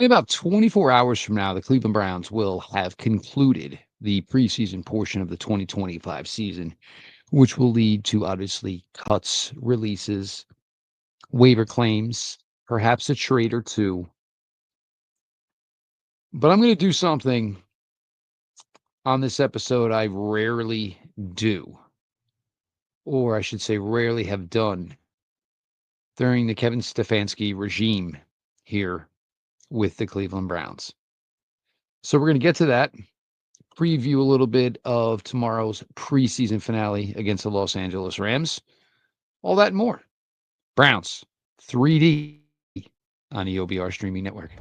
In about 24 hours from now, the Cleveland Browns will have concluded the preseason portion of the 2025 season, which will lead to obviously cuts, releases, waiver claims, perhaps a trade or two. But I'm going to do something on this episode I rarely do, or I should say, rarely have done during the Kevin Stefanski regime here with the Cleveland Browns. So we're going to get to that, preview a little bit of tomorrow's preseason finale against the Los Angeles Rams, all that and more. Browns 3D on the OBR streaming network.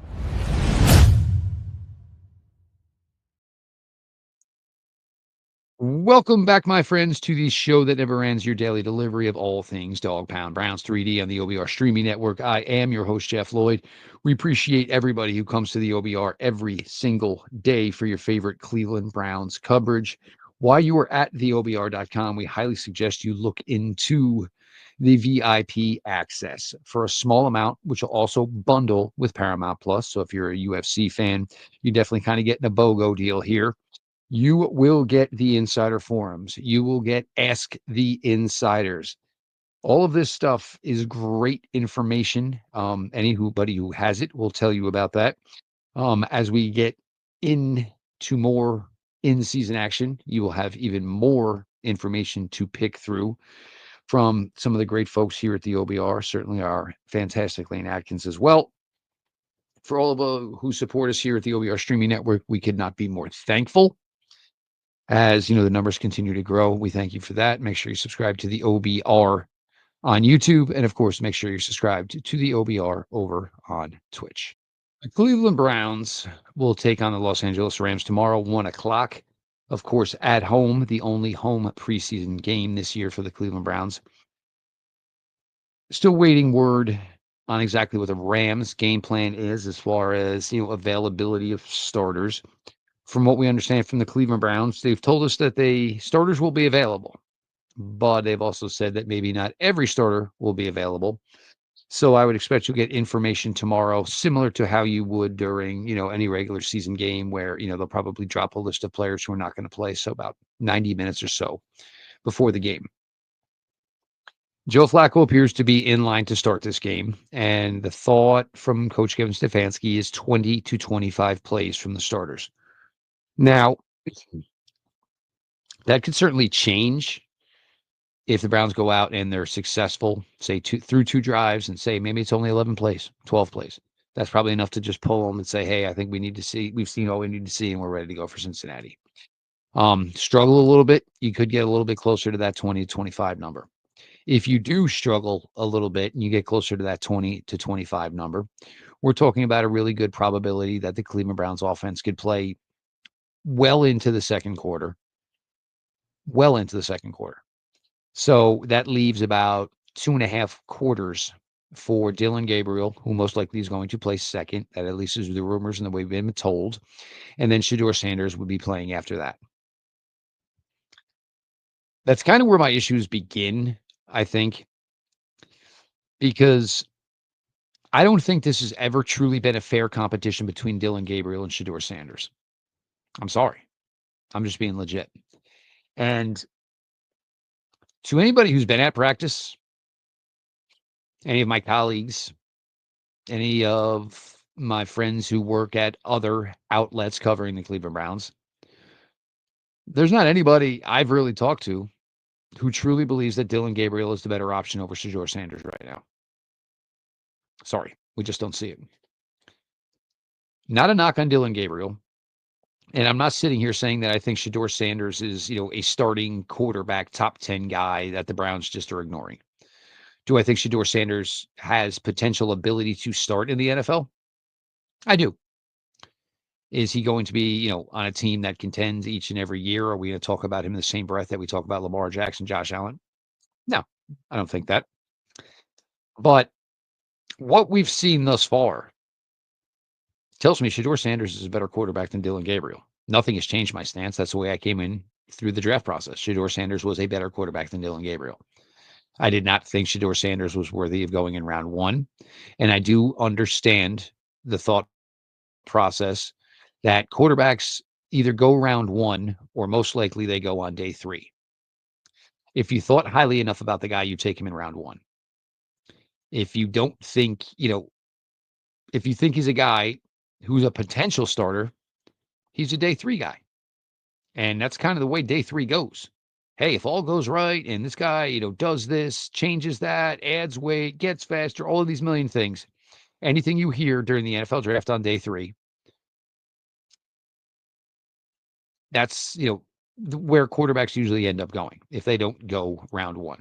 Welcome back, my friends, to the show that never ends, your daily delivery of all things Dog Pound Browns 3D on the OBR streaming network. I am your host, Jeff Lloyd. We appreciate everybody who comes to the OBR every single day for your favorite Cleveland Browns coverage. While you are at theobr.com, we highly suggest you look into the VIP access for a small amount, which will also bundle with Paramount Plus. So if you're a UFC fan, you definitely kind of getting a BOGO deal here. You will get the insider forums. You will get Ask the Insiders. All of this stuff is great information. Anybody who has it will tell you about that. As we get into more in-season action, you will have even more information to pick through from some of the great folks here at the OBR, certainly our fantastic Lane Atkins as well. For all of who support us here at the OBR streaming network, we could not be more thankful. As you know, the numbers continue to grow. We thank you for that. Make sure you subscribe to the OBR on YouTube. And of course, make sure you're subscribed to the OBR over on Twitch. The Cleveland Browns will take on the Los Angeles Rams tomorrow, 1 o'clock. Of course, at home, the only home preseason game this year for the Cleveland Browns. Still waiting word on exactly what the Rams game plan is as far as, availability of starters. From what we understand from the Cleveland Browns, they've told us that the starters will be available, but they've also said that maybe not every starter will be available. So I would expect you'll get information tomorrow, similar to how you would during, any regular season game where, they'll probably drop a list of players who are not going to play. So about 90 minutes or so before the game. Joe Flacco appears to be in line to start this game. And the thought from Coach Kevin Stefanski is 20 to 25 plays from the starters. Now, that could certainly change if the Browns go out and they're successful, say through two drives, and say maybe it's only 11 plays, 12 plays. That's probably enough to just pull them and say, hey, I think we've seen all we need to see, and we're ready to go for Cincinnati. Struggle a little bit, you could get a little bit closer to that 20 to 25 number. If you do struggle a little bit and you get closer to that 20 to 25 number, we're talking about a really good probability that the Cleveland Browns offense could play well into the second quarter. So that leaves about 2.5 quarters for Dillon Gabriel, who most likely is going to play second. That at least is the rumors and the way we've been told. And then Shedeur Sanders would be playing after that. That's kind of where my issues begin, I think, because I don't think this has ever truly been a fair competition between Dillon Gabriel and Shedeur Sanders. I'm sorry. I'm just being legit. And to anybody who's been at practice, any of my colleagues, any of my friends who work at other outlets covering the Cleveland Browns, there's not anybody I've really talked to who truly believes that Dillon Gabriel is the better option over Shedeur Sanders right now. Sorry, we just don't see it. Not a knock on Dillon Gabriel. And I'm not sitting here saying that I think Shedeur Sanders is, a starting quarterback, top 10 guy that the Browns just are ignoring. Do I think Shedeur Sanders has potential ability to start in the NFL? I do. Is he going to be, on a team that contends each and every year? Are we going to talk about him in the same breath that we talk about Lamar Jackson, Josh Allen? No, I don't think that. But what we've seen thus far tells me Shedeur Sanders is a better quarterback than Dillon Gabriel. Nothing has changed my stance. That's the way I came in through the draft process. Shedeur Sanders was a better quarterback than Dillon Gabriel. I did not think Shedeur Sanders was worthy of going in round one. And I do understand the thought process that quarterbacks either go round 1 or most likely they go on day 3. If you thought highly enough about the guy, you take him in round 1. If you don't think, if you think he's a guy who's a potential starter, he's a day 3 guy. And that's kind of the way day 3 goes. Hey, if all goes right and this guy, does this, changes that, adds weight, gets faster, all of these million things, anything you hear during the NFL draft on day 3, that's, where quarterbacks usually end up going if they don't go round 1.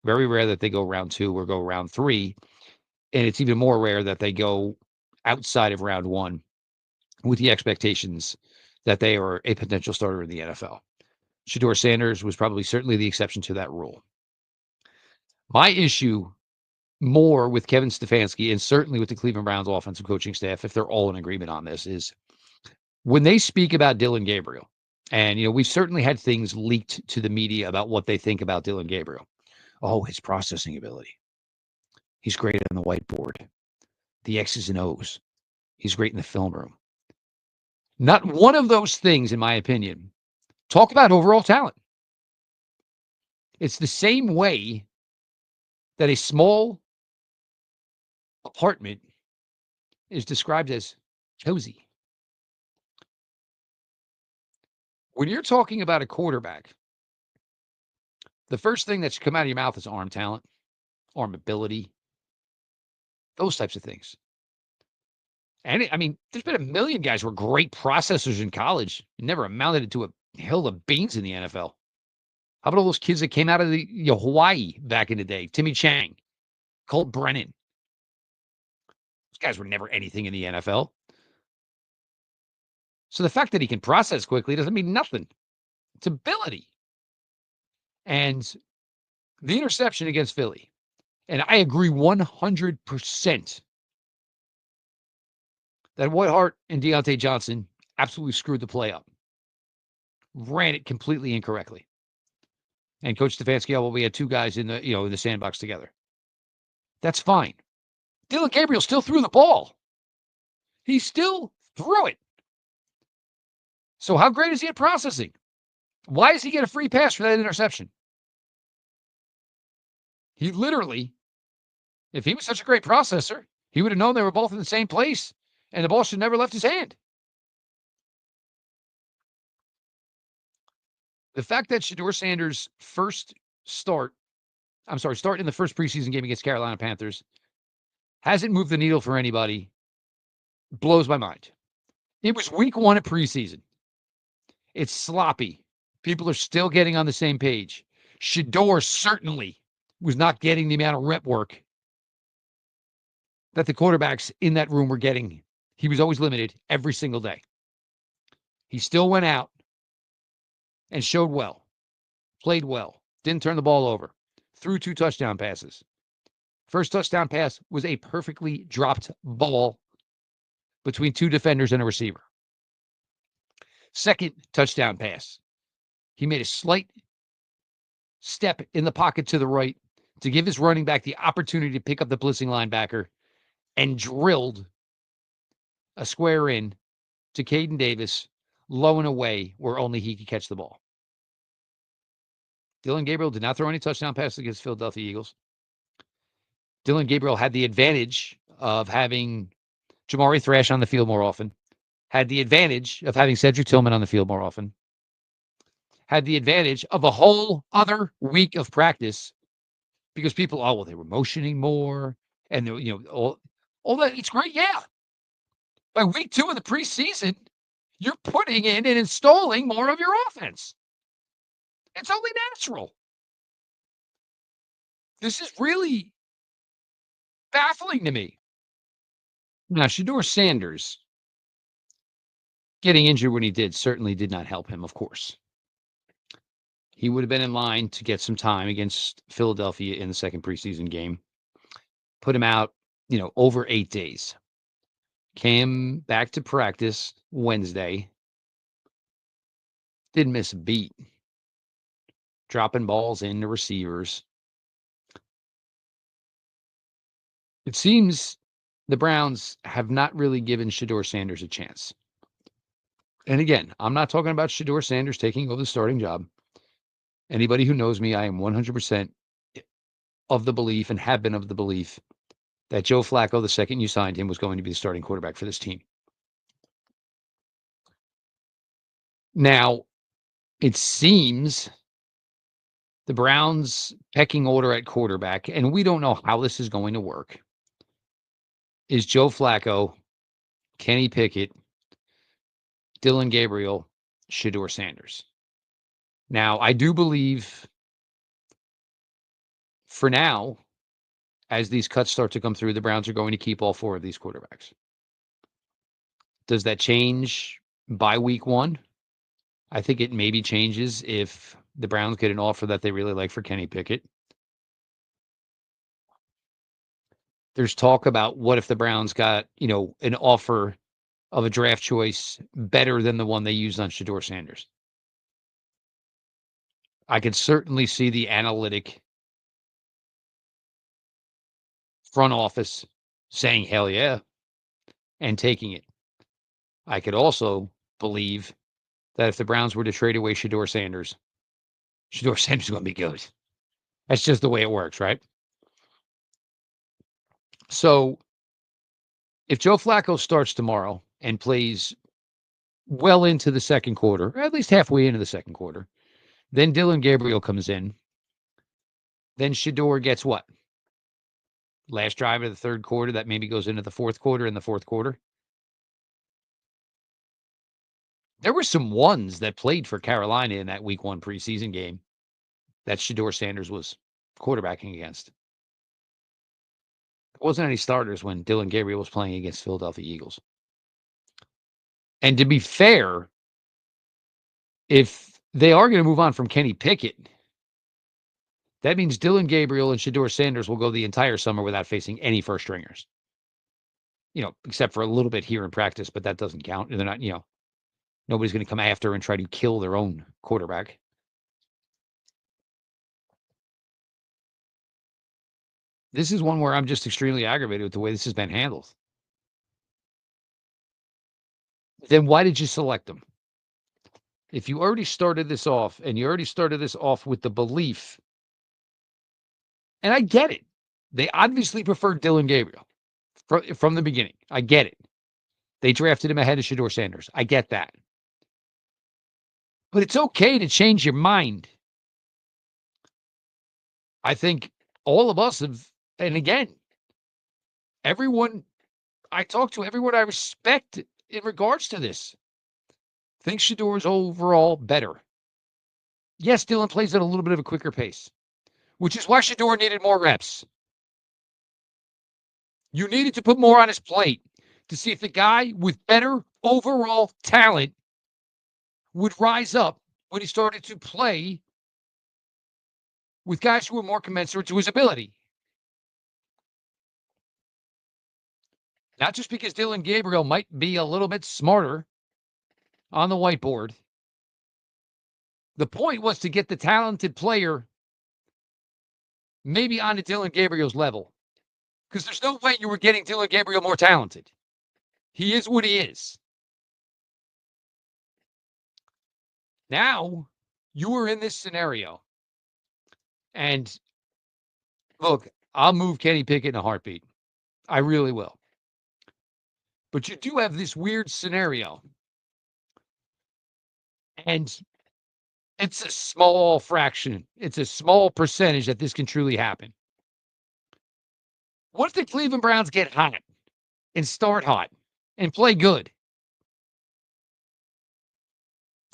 Very rare that they go round 2 or go round 3. And it's even more rare that they go outside of round 1 with the expectations that they are a potential starter in the NFL. Shedeur Sanders was probably certainly the exception to that rule. My issue more with Kevin Stefanski and certainly with the Cleveland Browns offensive coaching staff, if they're all in agreement on this, is when they speak about Dillon Gabriel, and, we've certainly had things leaked to the media about what they think about Dillon Gabriel. Oh, his processing ability. He's great on the whiteboard. The X's and O's. He's great in the film room. Not one of those things, in my opinion, talk about overall talent. It's the same way that a small apartment is described as cozy. When you're talking about a quarterback, the first thing that should come out of your mouth is arm talent, arm ability, those types of things. And there's been a million guys who were great processors in college and never amounted to a hill of beans in the NFL. How about all those kids that came out of the Hawaii back in the day? Timmy Chang, Colt Brennan. Those guys were never anything in the NFL. So the fact that he can process quickly doesn't mean nothing. It's ability. And the interception against Philly, and I agree 100% that Whitehart and Deontay Johnson absolutely screwed the play up. Ran it completely incorrectly. And Coach Stefanski, we had 2 guys in the sandbox together. That's fine. Dillon Gabriel still threw the ball. He still threw it. So how great is he at processing? Why does he get a free pass for that interception? He literally, if he was such a great processor, he would have known they were both in the same place and the ball should never left his hand. The fact that Shedeur Sanders' start in the first preseason game against Carolina Panthers hasn't moved the needle for anybody blows my mind. It was week 1 at preseason. It's sloppy. People are still getting on the same page. Shedeur certainly was not getting the amount of rep work that the quarterbacks in that room were getting. He was always limited every single day. He still went out and showed well, played well, didn't turn the ball over, threw 2 touchdown passes. First touchdown pass was a perfectly dropped ball between 2 defenders and a receiver. Second touchdown pass, he made a slight step in the pocket to the right to give his running back the opportunity to pick up the blitzing linebacker and drilled a square in to Caden Davis, low and away where only he could catch the ball. Dillon Gabriel did not throw any touchdown passes against Philadelphia Eagles. Dillon Gabriel had the advantage of having Jamari Thrash on the field more often, had the advantage of having Cedric Tillman on the field more often, had the advantage of a whole other week of practice because people, they were motioning more and all that. It's great. Yeah. By week 2 of the preseason, you're putting in and installing more of your offense. It's only natural. This is really baffling to me. Now, Shedeur Sanders getting injured when he did certainly did not help him, of course. He would have been in line to get some time against Philadelphia in the second preseason game. Put him out, over 8 days. Came back to practice Wednesday. Didn't miss a beat. Dropping balls into receivers. It seems the Browns have not really given Shedeur Sanders a chance. And again, I'm not talking about Shedeur Sanders taking over the starting job. Anybody who knows me, I am 100% of the belief and have been of the belief that Joe Flacco, the second you signed him, was going to be the starting quarterback for this team. Now, it seems the Browns' pecking order at quarterback, and we don't know how this is going to work, is Joe Flacco, Kenny Pickett, Dillon Gabriel, Shedeur Sanders. Now, I do believe for now, as these cuts start to come through, the Browns are going to keep all four of these quarterbacks. Does that change by week one? I think it maybe changes if the Browns get an offer that they really like for Kenny Pickett. There's talk about what if the Browns got, an offer of a draft choice better than the one they used on Shedeur Sanders. I could certainly see the analytic front office saying, hell yeah, and taking it. I could also believe that if the Browns were to trade away Shedeur Sanders is going to be good. That's just the way it works, right? So if Joe Flacco starts tomorrow and plays well into the second quarter, or at least halfway into the second quarter, then Dillon Gabriel comes in. Then Shedeur gets what? Last drive of the third quarter, that maybe goes into the fourth quarter. In the fourth quarter, there were some ones that played for Carolina in that week one preseason game that Shedeur Sanders was quarterbacking against. There wasn't any starters when Dillon Gabriel was playing against Philadelphia Eagles. And to be fair, if they are going to move on from Kenny Pickett, that means Dillon Gabriel and Shedeur Sanders will go the entire summer without facing any first stringers. Except for a little bit here in practice, but that doesn't count. They're not, nobody's going to come after and try to kill their own quarterback. This is one where I'm just extremely aggravated with the way this has been handled. Then why did you select them? If you already started this off and you already started this off with the belief, and I get it, they obviously preferred Dillon Gabriel from the beginning. I get it. They drafted him ahead of Shedeur Sanders. I get that. But it's okay to change your mind. I think all of us have, and again, everyone I talk to, everyone I respect in regards to this, thinks Shedeur is overall better. Yes, Dillon plays at a little bit of a quicker pace, which is why Shedeur needed more reps. You needed to put more on his plate to see if the guy with better overall talent would rise up when he started to play with guys who were more commensurate to his ability. Not just because Dillon Gabriel might be a little bit smarter on the whiteboard. The point was to get the talented player maybe onto Dillon Gabriel's level. Because there's no way you were getting Dillon Gabriel more talented. He is what he is. Now, you are in this scenario. And look, I'll move Kenny Pickett in a heartbeat. I really will. But you do have this weird scenario. And it's a small fraction. It's a small percentage that this can truly happen. What if the Cleveland Browns get hot and start hot and play good?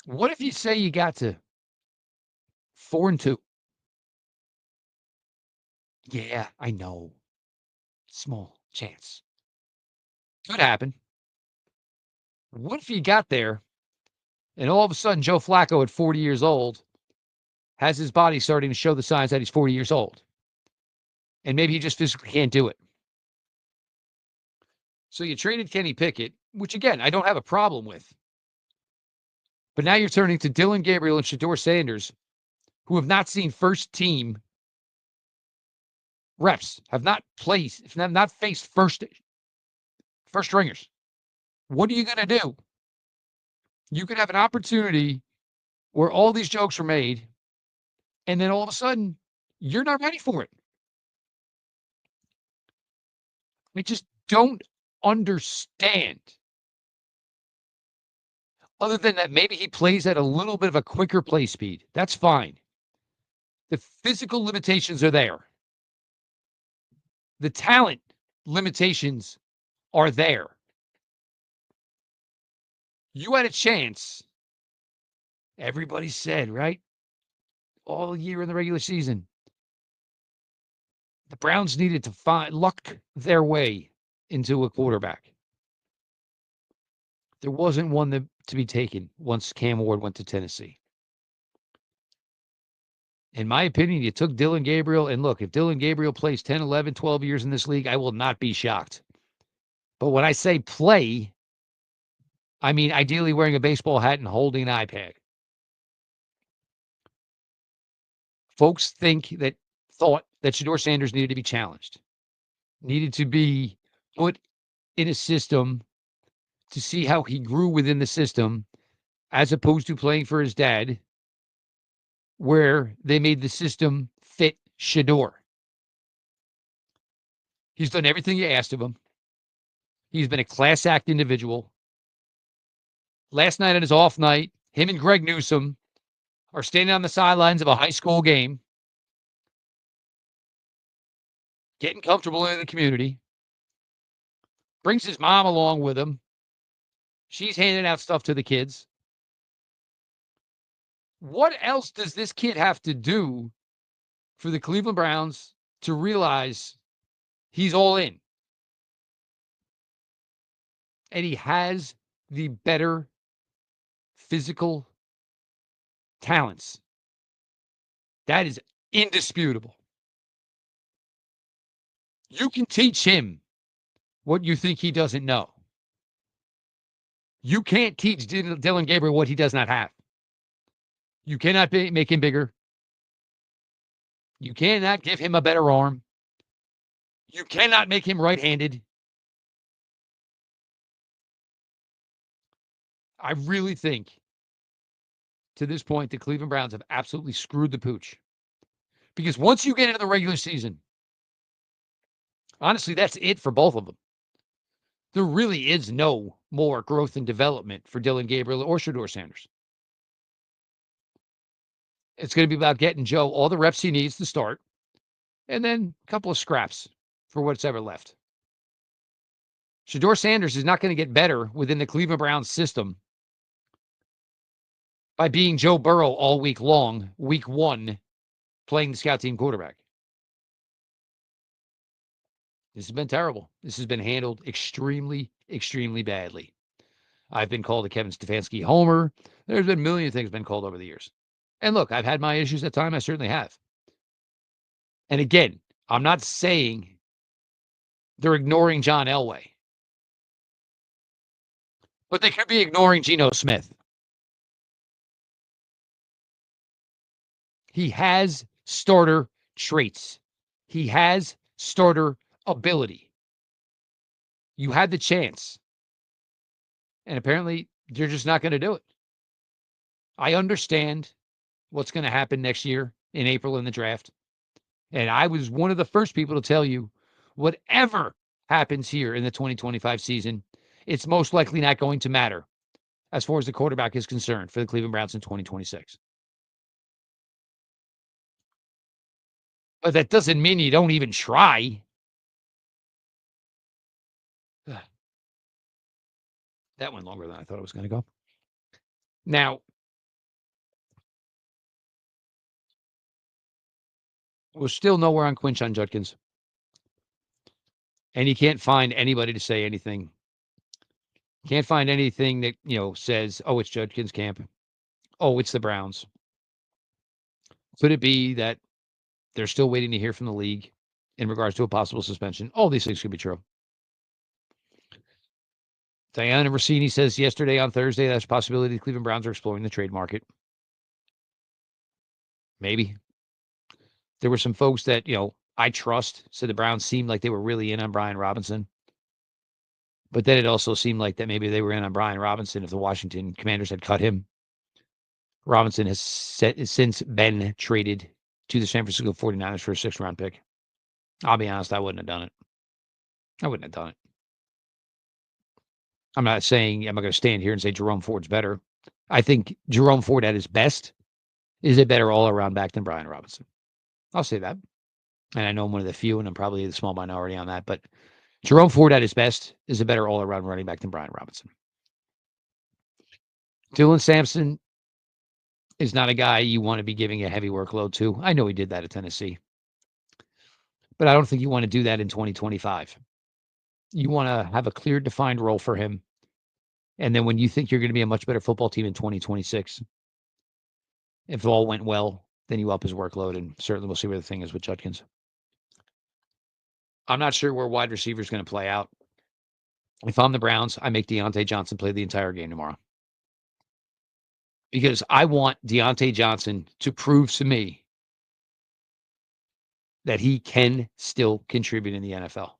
What if you say you got to 4-2? Yeah, I know. Small chance. Could happen. What if you got there and all of a sudden Joe Flacco at 40 years old has his body starting to show the signs that he's 40 years old? And maybe he just physically can't do it. So you traded Kenny Pickett, which again, I don't have a problem with. But now you're turning to Dillon Gabriel and Shedeur Sanders, who have not seen first team reps, have not faced first first stringers. What are you going to do? You could have an opportunity where all these jokes are made, and then all of a sudden, you're not ready for it. I just don't understand. Other than that, maybe he plays at a little bit of a quicker play speed. That's fine. The physical limitations are there. The talent limitations are there. You had a chance. Everybody said, right? All year in the regular season. The Browns needed to luck their way into a quarterback. There wasn't one to be taken once Cam Ward went to Tennessee. In my opinion, you took Dillon Gabriel, and look, if Dillon Gabriel plays 10, 11, 12 years in this league, I will not be shocked. But when I say play, I mean ideally wearing a baseball hat and holding an iPad. Folks thought that Shedeur Sanders needed to be challenged, needed to be put in a system to see how he grew within the system, as opposed to playing for his dad, where they made the system fit Shedeur. He's done everything you asked of him. He's been a class act individual. Last night on his off night, him and Greg Newsome are standing on the sidelines of a high school game, getting comfortable in the community. Brings his mom along with him. She's handing out stuff to the kids. What else does this kid have to do for the Cleveland Browns to realize he's all in? And he has the better physical talents. That is indisputable. You can teach him what you think he doesn't know. You can't teach Dillon Gabriel what he does not have. You cannot make him bigger. You cannot give him a better arm. You cannot make him right-handed. I really think, to this point, the Cleveland Browns have absolutely screwed the pooch. Because once you get into the regular season, honestly, that's it for both of them. There really is no more growth and development for Dillon Gabriel or Shedeur Sanders. It's going to be about getting Joe all the reps he needs to start, and then a couple of scraps for what's ever left. Shedeur Sanders is not going to get better within the Cleveland Browns system by being Joe Burrow all week long, week one, playing the scout team quarterback. This has been terrible. This has been handled extremely, extremely badly. I've been called a Kevin Stefanski homer. There's been a million things been called over the years. And look, I've had my issues at times. I certainly have. And again, I'm not saying they're ignoring John Elway, but they could be ignoring Geno Smith. He has starter traits. He has starter ability. You had the chance. And apparently, you're just not going to do it. I understand what's going to happen next year in April in the draft. And I was one of the first people to tell you, whatever happens here in the 2025 season, it's most likely not going to matter as far as the quarterback is concerned for the Cleveland Browns in 2026. But that doesn't mean you don't even try. That went longer than I thought it was going to go. Now, we're still nowhere on Quinshon Judkins. And you can't find anybody to say anything. Can't find anything that, says, oh, it's Judkins' camp. Oh, it's the Browns. Could it be that they're still waiting to hear from the league in regards to a possible suspension? All these things could be true. Diana Rossini says yesterday on Thursday, there's a possibility the Cleveland Browns are exploring the trade market. Maybe. There were some folks that, I trust, said the Browns seemed like they were really in on Brian Robinson. But then it also seemed like that maybe they were in on Brian Robinson if the Washington Commanders had cut him. Robinson has since been traded to the San Francisco 49ers for a 6th-round pick. I'll be honest, I wouldn't have done it. I wouldn't have done it. I'm not saying I'm not going to stand here and say Jerome Ford's better. I think Jerome Ford at his best is a better all-around back than Brian Robinson. I'll say that. And I know I'm one of the few, and I'm probably the small minority on that. But Jerome Ford at his best is a better all-around running back than Brian Robinson. Dylan Sampson is not a guy you want to be giving a heavy workload to. I know he did that at Tennessee. But I don't think you want to do that in 2025. You want to have a clear, defined role for him. And then when you think you're going to be a much better football team in 2026, if it all went well, then you up his workload, and certainly we'll see where the thing is with Judkins. I'm not sure where wide receiver is going to play out. If I'm the Browns, I make Deontay Johnson play the entire game tomorrow. Because I want Deontay Johnson to prove to me that he can still contribute in the NFL.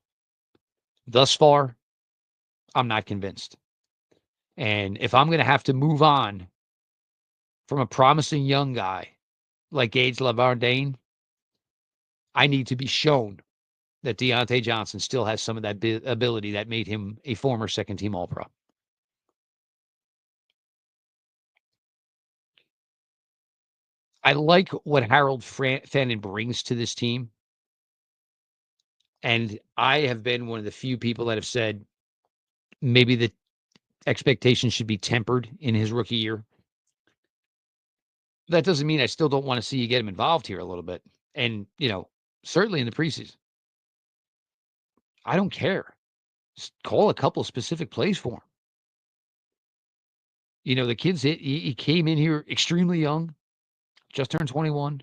Thus far, I'm not convinced. And if I'm going to have to move on from a promising young guy like Gage Lavardane, I need to be shown that Deontay Johnson still has some of that ability that made him a former second-team All-Pro. I like what Harold Fannin brings to this team. And I have been one of the few people that have said maybe the expectations should be tempered in his rookie year. That doesn't mean I still don't want to see you get him involved here a little bit. And, certainly in the preseason. I don't care. Just call a couple of specific plays for him. The kid's he came in here extremely young, just turned 21.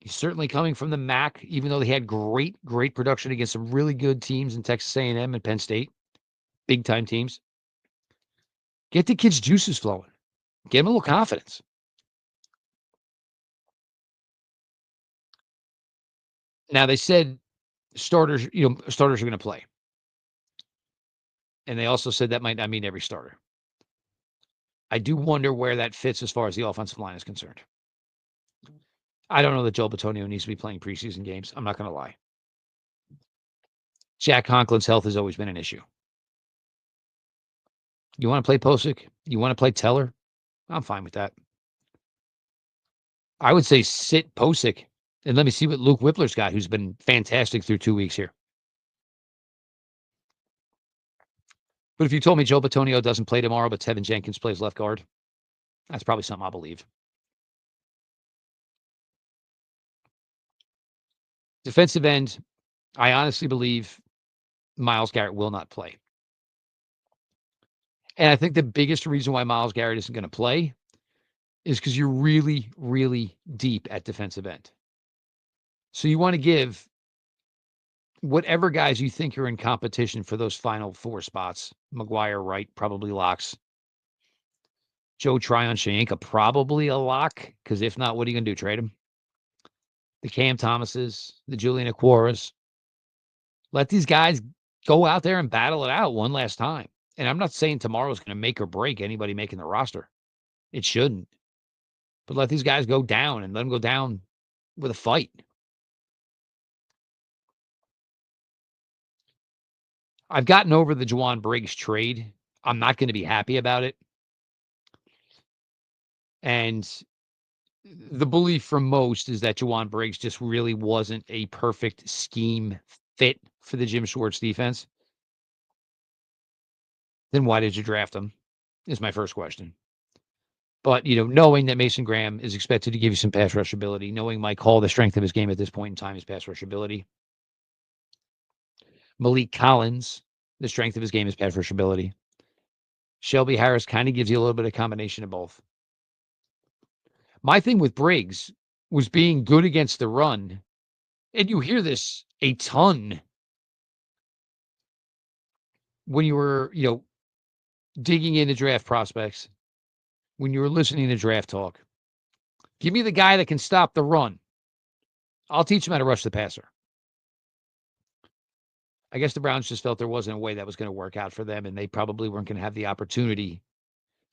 He's certainly coming from the MAC, even though they had great production against some really good teams in Texas A&M and Penn State, big-time teams. Get the kid's juices flowing. Get him a little confidence. Now, they said starters are going to play. And they also said that might not mean every starter. I do wonder where that fits as far as the offensive line is concerned. I don't know that Joe Bitonio needs to be playing preseason games. I'm not going to lie. Jack Conklin's health has always been an issue. You want to play Posick? You want to play Teller? I'm fine with that. I would say sit Posick and let me see what Luke Whippler's got, who's been fantastic through 2 weeks here. But if you told me Joe Bitonio doesn't play tomorrow, but Tevin Jenkins plays left guard, that's probably something I'll believe. Defensive end, I honestly believe Myles Garrett will not play. And I think the biggest reason why Myles Garrett isn't going to play is because you're really, really deep at defensive end. So you want to give whatever guys you think are in competition for those final 4 spots. McGuire, Wright, probably locks. Joe Tryon-Shoyinka, probably a lock, because if not, what are you going to do, trade him? The Cam Thomases, the Julian Aquaras. Let these guys go out there and battle it out one last time. And I'm not saying tomorrow's going to make or break anybody making the roster. It shouldn't. But let these guys go down and let them go down with a fight. I've gotten over the Juwan Briggs trade. I'm not going to be happy about it. And the belief from most is that Juwan Briggs just really wasn't a perfect scheme fit for the Jim Schwartz defense. Then why did you draft him? Is my first question. But, knowing that Mason Graham is expected to give you some pass rush ability, knowing Mike Hall, the strength of his game at this point in time is pass rush ability. Malik Collins, the strength of his game is pass rush ability. Shelby Harris kind of gives you a little bit of combination of both. My thing with Briggs was being good against the run. And you hear this a ton when you were, digging into draft prospects, when you were listening to draft talk. Give me the guy that can stop the run. I'll teach him how to rush the passer. I guess the Browns just felt there wasn't a way that was going to work out for them, and they probably weren't going to have the opportunity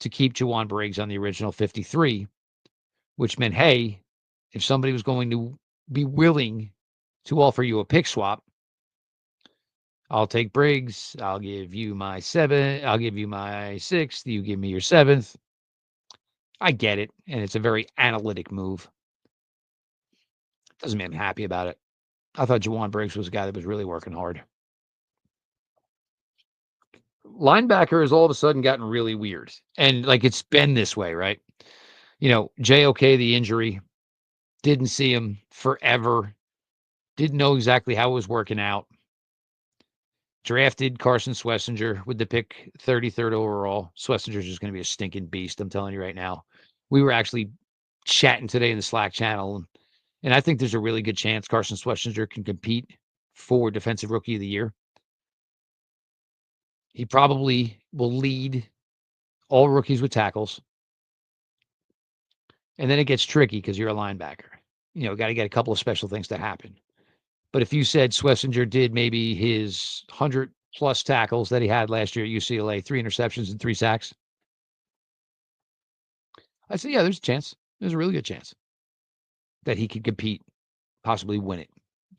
to keep Jawan Briggs on the original 53, which meant, hey, if somebody was going to be willing to offer you a pick swap, I'll take Briggs. I'll give you my 7th. I'll give you my 6th. You give me your 7th. I get it, and it's a very analytic move. Doesn't mean I'm happy about it. I thought Jawan Briggs was a guy that was really working hard. Linebacker has all of a sudden gotten really weird, and like it's been this way, right? JOK, the injury, didn't see him forever, didn't know exactly how it was working out. Drafted Carson Schlesinger with the pick 33rd overall. Schlesinger's just going to be a stinking beast. I'm telling you right now. We were actually chatting today in the Slack channel, and I think there's a really good chance Carson Schlesinger can compete for Defensive Rookie of the Year. He probably will lead all rookies with tackles. And then it gets tricky because you're a linebacker. Got to get a couple of special things to happen. But if you said Schlesinger did maybe his 100+ tackles that he had last year at UCLA, 3 interceptions and 3 sacks, I'd say, yeah, there's a chance. There's a really good chance that he could compete, possibly win it.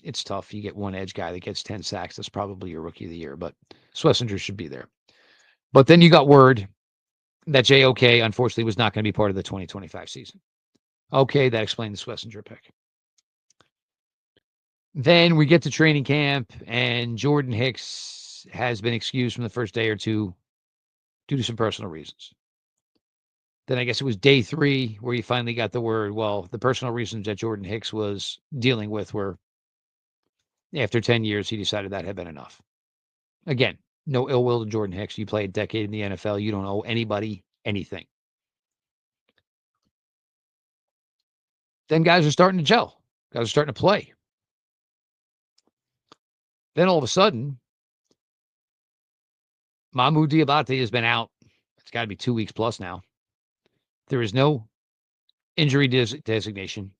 It's tough. You get one edge guy that gets 10 sacks. That's probably your Rookie of the Year, but Schlesinger should be there. But then you got word that JOK, unfortunately, was not going to be part of the 2025 season. Okay, that explained the Schlesinger pick. Then we get to training camp, and Jordan Hicks has been excused from the first day or two due to some personal reasons. Then I guess it was day 3 where you finally got the word, well, the personal reasons that Jordan Hicks was dealing with were after 10 years, he decided that had been enough. Again, no ill will to Jordan Hicks. You play a decade in the NFL. You don't owe anybody anything. Then guys are starting to gel. Guys are starting to play. Then all of a sudden, Mahmoud Diabate has been out. It's got to be 2 weeks plus now. There is no injury designation.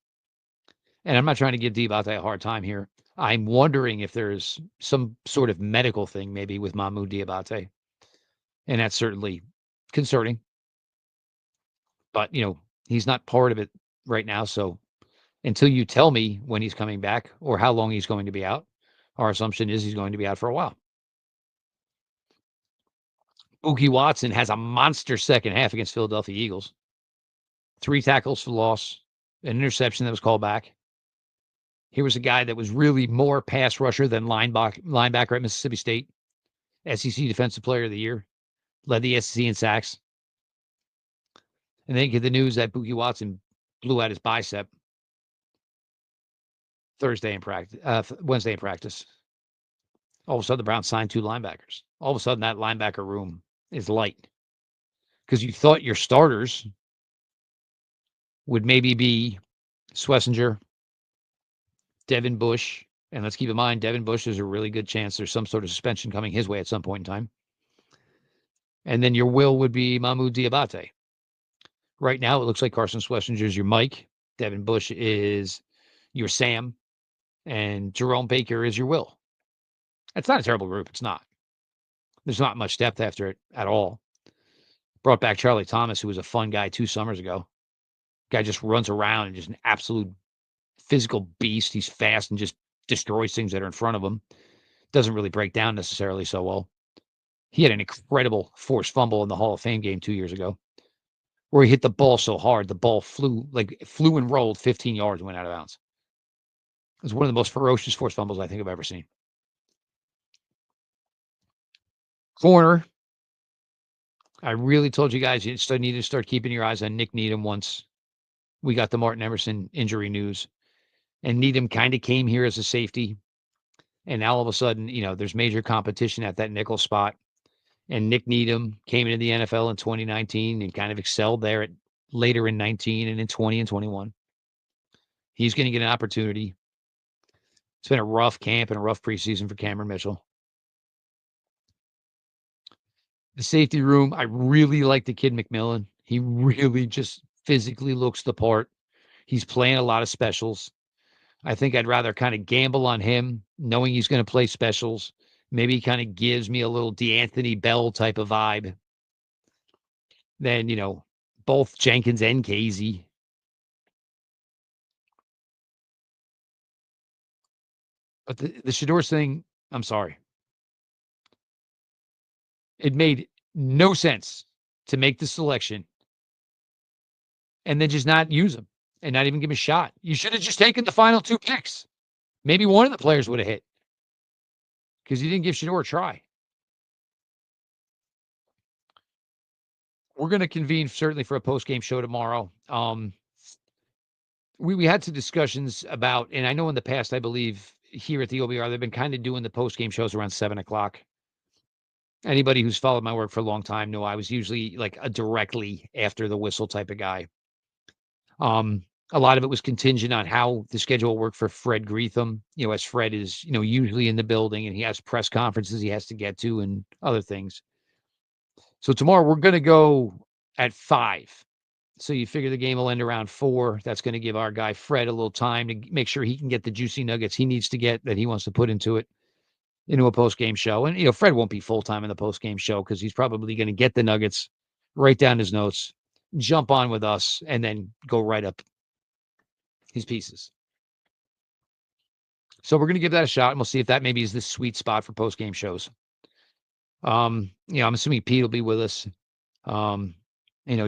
And I'm not trying to give Diabate a hard time here. I'm wondering if there's some sort of medical thing maybe with Mahmoud Diabate. And that's certainly concerning. But, he's not part of it right now. So until you tell me when he's coming back or how long he's going to be out, our assumption is he's going to be out for a while. Mookie Watson has a monster second half against Philadelphia Eagles. 3 tackles for loss, an interception that was called back. He was a guy that was really more pass rusher than linebacker at Mississippi State. SEC Defensive Player of the Year. Led the SEC in sacks. And then you get the news that Mookie Watson blew out his bicep Wednesday in practice. All of a sudden, the Browns signed 2 linebackers. All of a sudden, that linebacker room is light. Because you thought your starters would maybe be Schlesinger, Devin Bush, and let's keep in mind, Devin Bush, there's a really good chance there's some sort of suspension coming his way at some point in time. And then your will would be Mahmoud Diabate. Right now, it looks like Carson Schlesinger is your Mike, Devin Bush is your Sam, and Jerome Baker is your Will. It's not a terrible group. It's not. There's not much depth after it at all. Brought back Charlie Thomas, who was a fun guy 2 summers ago. Guy just runs around and just an absolute physical beast. He's fast and just destroys things that are in front of him. Doesn't really break down necessarily so well. He had an incredible forced fumble in the Hall of Fame game 2 years ago, where he hit the ball so hard, the ball flew and rolled 15 yards and went out of bounds. It was one of the most ferocious forced fumbles I think I've ever seen. Corner. I really told you guys you need to start keeping your eyes on Nick Needham once we got the Martin Emerson injury news. And Needham kind of came here as a safety. And now all of a sudden, there's major competition at that nickel spot. And Nick Needham came into the NFL in 2019 and kind of excelled there later in 19 and in 20 and 21. He's going to get an opportunity. It's been a rough camp and a rough preseason for Cameron Mitchell. The safety room, I really like the kid McMillan. He really just physically looks the part. He's playing a lot of specials. I think I'd rather kind of gamble on him, knowing he's going to play specials, maybe kind of gives me a little D'Anthony Bell type of vibe. Then, both Jenkins and Casey. But the Shedeur thing, I'm sorry. It made no sense to make the selection and then just not use him and not even give him a shot. You should have just taken the final 2 picks. Maybe one of the players would have hit because you didn't give Shedeur a try. We're going to convene certainly for a post-game show tomorrow. We had some discussions about, and I know in the past, I believe here at the OBR, they've been kind of doing the post-game shows around 7:00. Anybody who's followed my work for a long time know I was usually like a directly after the whistle type of guy. A lot of it was contingent on how the schedule worked for Fred Greetham, as Fred is, usually in the building and he has press conferences he has to get to and other things. So tomorrow we're going to go at 5. So you figure the game will end around 4. That's going to give our guy Fred a little time to make sure he can get the juicy nuggets he needs to get that he wants to put into a post-game show. And, Fred won't be full-time in the post-game show because he's probably going to get the nuggets, write down his notes, jump on with us, and then go right up his pieces. So we're going to give that a shot, and we'll see if that maybe is the sweet spot for post-game shows. I'm assuming Pete will be with us.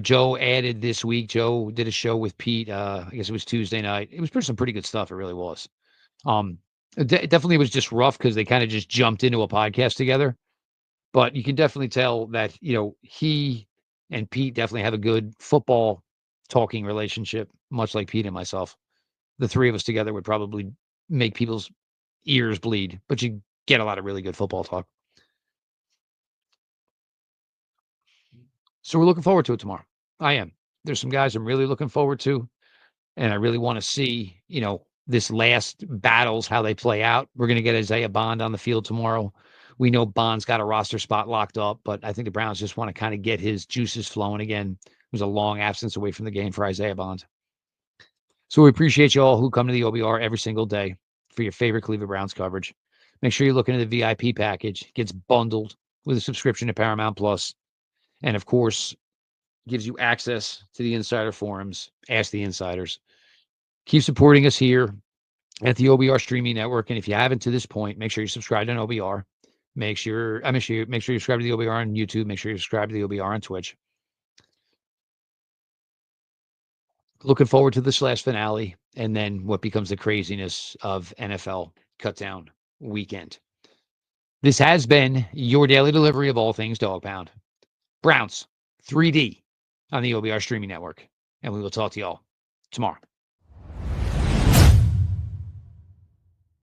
Joe added this week. Joe did a show with Pete. I guess it was Tuesday night. It was some pretty good stuff. It really was. It definitely was just rough because they kind of just jumped into a podcast together. But you can definitely tell that, he and Pete definitely have a good football talking relationship, much like Pete and myself. The three of us together would probably make people's ears bleed, but you get a lot of really good football talk. So we're looking forward to it tomorrow. I am. There's some guys I'm really looking forward to, and I really want to see, this last battles, how they play out. We're going to get Isaiah Bond on the field tomorrow. We know Bond's got a roster spot locked up, but I think the Browns just want to kind of get his juices flowing again. It was a long absence away from the game for Isaiah Bond. So we appreciate you all who come to the OBR every single day for your favorite Cleveland Browns coverage. Make sure you look into the VIP package. It gets bundled with a subscription to Paramount Plus. And of course, gives you access to the insider forums. Ask the insiders. Keep supporting us here at the OBR streaming network. And if you haven't to this point, make sure you subscribe to OBR. Make sure you subscribe to the OBR on YouTube. Make sure you subscribe to the OBR on Twitch. Looking forward to this last finale and then what becomes the craziness of NFL cutdown weekend. This has been your daily delivery of all things Dog Pound. Browns 3D on the OBR streaming network. And we will talk to y'all tomorrow.